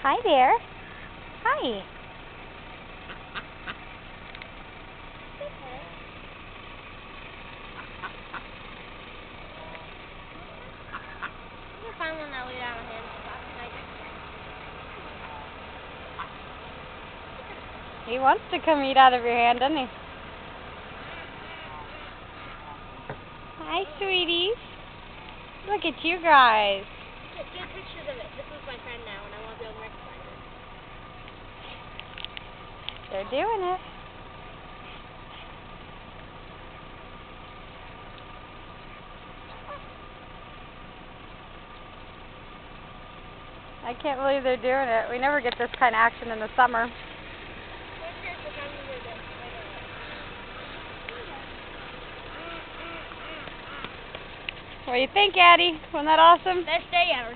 Hi there. Hi. You're fine when I lay down my hands. He wants to come eat out of your hand, doesn't he? Hi, sweeties. Look at you guys. Get pictures of it. This is my friend now, and I want to be able to recognize it. They're doing it. I can't believe they're doing it. We never get this kind of action in the summer. What do you think, Addie? Wasn't that awesome? Best day ever.